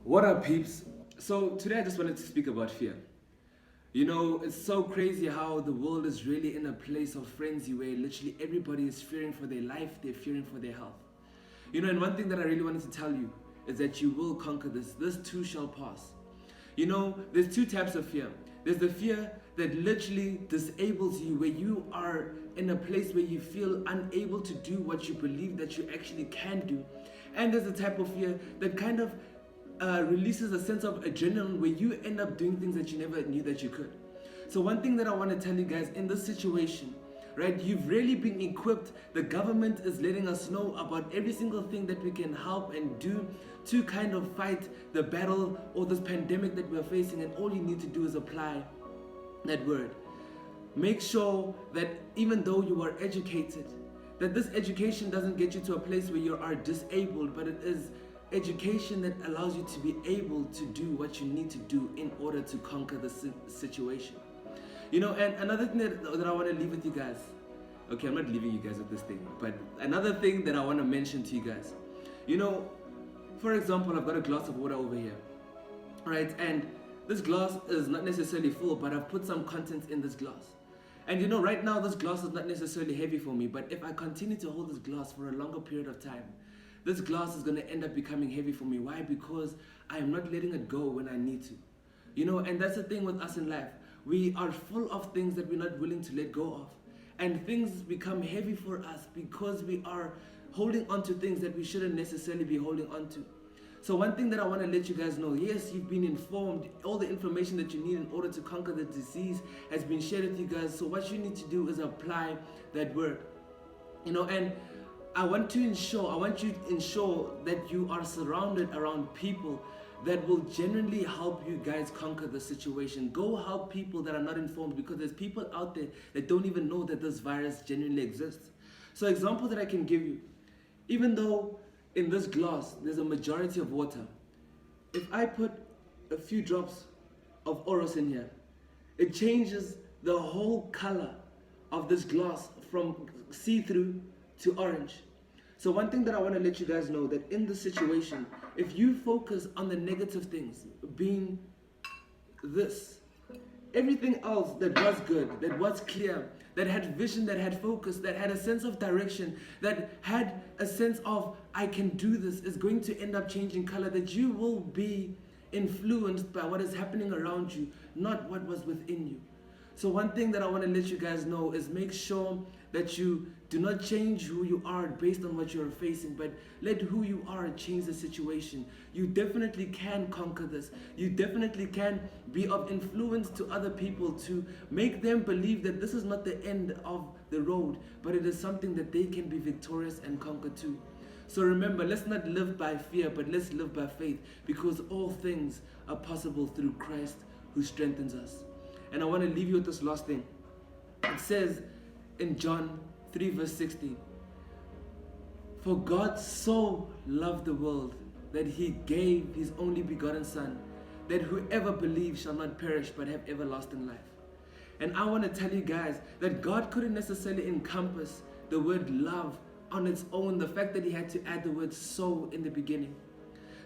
What up, peeps? So, today I just wanted to speak about fear. You know, it's so crazy how the world is really in a place of frenzy where literally everybody is fearing for their life, they're fearing for their health. You know, and one thing that I really wanted to tell you is that you will conquer this. This too shall pass. You know, there's two types of fear. There's the fear that literally disables you, where you are in a place where you feel unable to do what you believe that you actually can do. And there's the type of fear that kind of releases a sense of adrenaline where you end up doing things that you never knew that you could. So one thing that I want to tell you guys in this situation, right, you've really been equipped. The government is letting us know about every single thing that we can help and do to kind of fight the battle or this pandemic that we're facing, and all you need to do is apply that word. Make sure that even though you are educated, that this education doesn't get you to a place where you are disabled, but it is education that allows you to be able to do what you need to do in order to conquer the situation. You know, and another thing that I want to leave with you guys. Okay, I'm not leaving you guys with this thing, but another thing that I want to mention to you guys. You know, for example, I've got a glass of water over here, right? And this glass is not necessarily full, but I've put some contents in this glass. And you know, right now this glass is not necessarily heavy for me, but if I continue to hold this glass for a longer period of time, this glass is going to end up becoming heavy for me. Why? Because I am not letting it go when I need to. You know, and that's the thing with us in life. We are full of things that we're not willing to let go of. And things become heavy for us because we are holding on to things that we shouldn't necessarily be holding on to. So one thing that I want to let you guys know, yes, you've been informed. All the information that you need in order to conquer the disease has been shared with you guys. So what you need to do is apply that word. You know, and I want you to ensure that you are surrounded around people that will genuinely help you guys conquer the situation. Go help people that are not informed, because there's people out there that don't even know that this virus genuinely exists. So example that I can give you, even though in this glass there's a majority of water, if I put a few drops of Oros in here, it changes the whole color of this glass from see-through to orange. So one thing that I want to let you guys know, that in this situation, if you focus on the negative things, being this, everything else that was good, that was clear, that had vision, that had focus, that had a sense of direction, that had a sense of I can do this, is going to end up changing color, that you will be influenced by what is happening around you, not what was within you. So one thing that I want to let you guys know is make sure that you do not change who you are based on what you're facing, but let who you are change the situation. You definitely can conquer this. You definitely can be of influence to other people to make them believe that this is not the end of the road, but it is something that they can be victorious and conquer too. So remember, let's not live by fear, but let's live by faith, because all things are possible through Christ who strengthens us. And I want to leave you with this last thing. It says in John 3 verse 16, "For God so loved the world that he gave his only begotten Son, that whoever believes shall not perish but have everlasting life." And I want to tell you guys that God couldn't necessarily encompass the word love on its own, the fact that he had to add the word so in the beginning.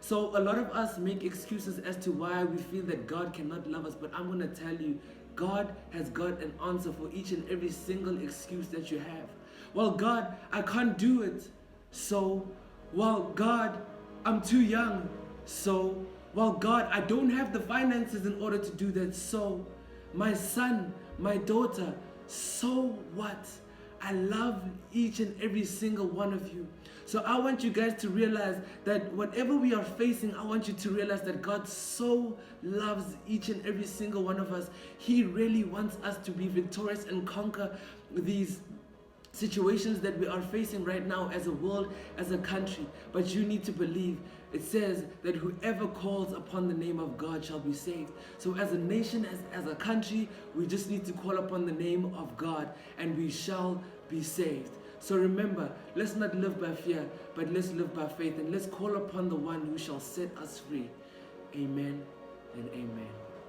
So a lot of us make excuses as to why we feel that God cannot love us, but I'm going to tell you, God has got an answer for each and every single excuse that you have. Well, God, I can't do it. So, well, God, I'm too young. So, well, God, I don't have the finances in order to do that. So, my son, my daughter, so what? I love each and every single one of you. So I want you guys to realize that whatever we are facing, I want you to realize that God so loves each and every single one of us. He really wants us to be victorious and conquer these situations that we are facing right now as a world, as a country. But you need to believe. It says that whoever calls upon the name of God shall be saved. So as a nation, as a country, we just need to call upon the name of God and we shall be saved. So remember, let's not live by fear, but let's live by faith, and let's call upon the one who shall set us free. Amen and amen.